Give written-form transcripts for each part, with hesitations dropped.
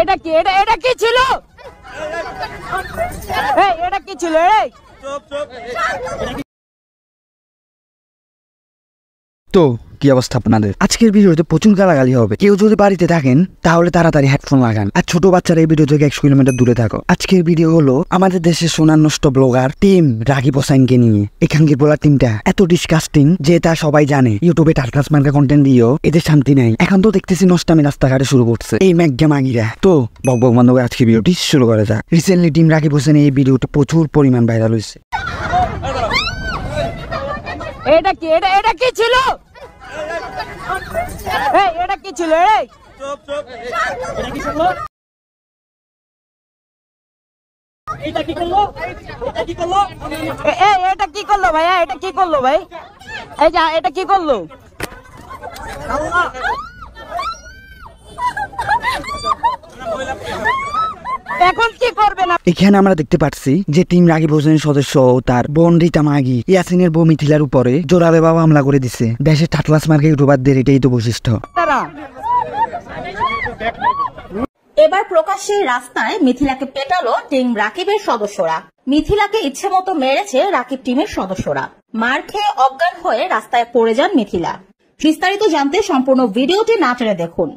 এটা কি এটা কি ছিল? এই এটা কি ছিল? এই তো কি অবস্থা আপনাদের? আজকের ভিডিওতে প্রচুর গালাগালি হবে। কেউ যদি বাড়িতে থাকেন তাহলে তাড়াতাড়ি হেডফোন লাগান, আর ছোট বাচ্চারা এই ভিডিও থেকে 100 কিলোমিটার দূরে থাকো। আজকের ভিডিও হলো আমাদের দেশের সোনার ব্লগার টিম রাকিব হোসাইনকে নিয়ে। এখানকার বলার টিমটা এত ডিসকাস্টিং যে তা সবাই জানে। ইউটিউবে টাটকাস মার্কা কন্টেন্ট দিয়েও এদের শান্তি নাই। এখন তো দেখতেছি নষ্টামি রাস্তাঘাটে শুরু করছে এই ম্যাগা মাগিরা। তো বকবক বন্ধ করে আজকে ভিডিওটি শুরু করা যাক। রিসেন্টলি টিম রাকিব হোসেনের এই ভিডিওটা প্রচুর পরিমাণ ভাইরাল হয়েছে। এটা কি এটা কি ছিল? এই এটা কি ছিল? এই চুপ চুপ, এটা কি ছিল? এটা কি করলো? এটা কি করলো? এই এটা কি করলো ভাই? এটা কি করলো ভাই? এই যা এটা কি করলো? এখন কি করবে না? এখানে আমরা দেখতে পাচ্ছি যে টিম রাকিব হোসেনের সদস্য ও তার বোন রীতা মাগি ইয়াসিনের বউ মিথিলার উপরে জোরালো বাবা হামলা করে দিছে। দেশের টাটলাস মার্কা ইউটিউবারদের এটাই তো বৈশিষ্ট্য। এবার প্রকাশ্যে রাস্তায় মিথিলাকে পেটালো টিম রাকিবের সদস্যরা। মিথিলাকে ইচ্ছে মতো মেরেছে রাকিব টিমের সদস্যরা। মার খেয়ে অজ্ঞান হয়ে রাস্তায় পড়ে যান মিথিলা। বিস্তারিত জানতে সম্পূর্ণ ভিডিওটি না টেনে দেখুন।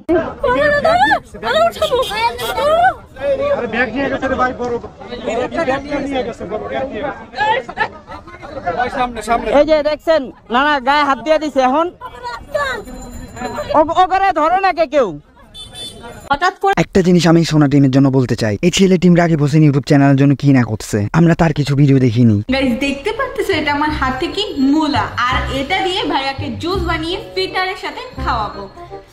এই যে দেখছেন নানা গায়ে হাত দিয়ে দিছে। এখন ওখানে ধরে না কেউ। হঠাৎ করে একটা জিনিস আমি সোনা টিমের জন্য বলতে চাই, এই ছেলে টিম রাকিব হোসেন ইউটিউব চ্যানেলের জন্য কি না করছে আমরা তার কিছু ভিডিও দেখিনি। গাইস দেখতে পাচ্ছেন এটা আমার হাতে কি মূলা, আর এটা দিয়ে ভাইয়াকে জুস বানিয়ে ফিটারের সাথে খাওয়াবো।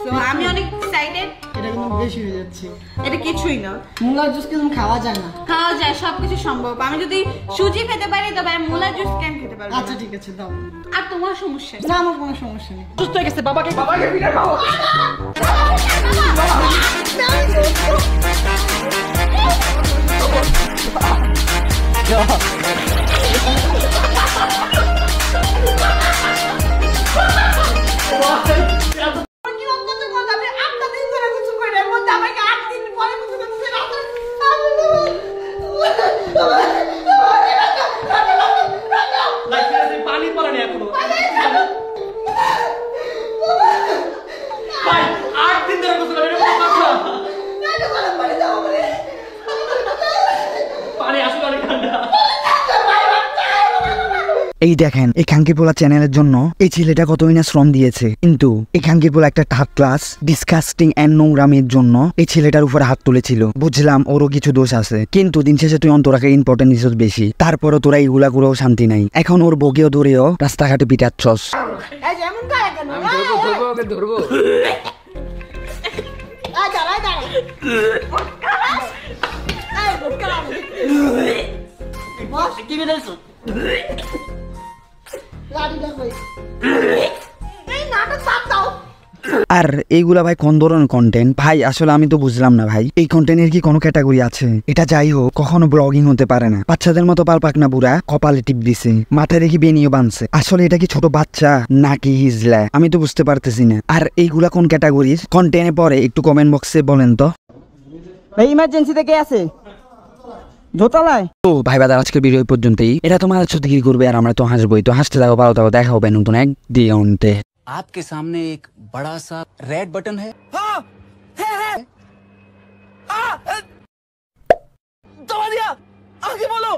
সো আমি অনেক এক্সাইটেড। এটা কিন্তু বেশি হয়ে যাচ্ছে। এটা কিছুই না, মূলার জুস কিন্তু খাওয়া যায় না। খাওয়া যায়, সবকিছু সম্ভব। আমি যদি সুজি খেতে পারি তবে আমি মূলা জুস কেন খেতে পারবো? আচ্ছা ঠিক আছে দাও। আর তোমার সমস্যা না আমার কোনো সমস্যা নেই। সুস্থ হয়ে গেছে। বাবাকে ফিটার খাও। এই দেখেন এখানকার পোলা চ্যানেলের জন্য এই ছেলেটা কতই না শ্রম দিয়েছে, কিন্তু এখানকার পোলা একটা থার্ড ক্লাস ডিসকাস্টিং এন্ড নোংরামের জন্য এই ছেলেটার উপরে হাত তুলেছিল। বুঝলাম ওরও কিছু দোষ আছে, কিন্তু দিন শেষে তুই অন্তরাকে ইম্পর্টেন্ট দিছিস বেশি, তারপরও তোরা এইগুলা করেও শান্তি নাই। এখন ওর বগেও ধরেও রাস্তাঘাটে পিটাচ্ছস। আর এইগুলা ভাই কোন ধরনের কন্টেন্ট ভাই? আসলে আমি তো বুঝলাম না ভাই, এই কন্টেন্টের কি কোনো ক্যাটাগরি আছে? এটা যাই হোক কখনো ব্লগিং হতে পারে না। বাচ্চাদের মতো পালপাক না বুড়া কপালে টিপ দিছে, মাথায় দেখি বেনিও বানছে। আসলে এটা কি ছোট বাচ্চা নাকি হিজলা আমি তো বুঝতে পারতেছি না। আর এইগুলা কোন ক্যাটাগরির কন্টেন্টে পড়ে একটু কমেন্ট বক্সে বলেন তো। ভাই ইমার্জেন্সিতে কে আছে? দোতলায়। তো ভাই বাদার আজকের ভিডিও পর্যন্তই। এটা তোমার সাথে কি করবে আর আমরা তো হাসবোই। তো হাসতে থাকো, ভালো থাকো, দেখা হবে নতুন এক দিগন্তে। आपके सामने एक बड़ा सा रेड बटन है। हाँ, है। दबा दिया, आगे बोलो।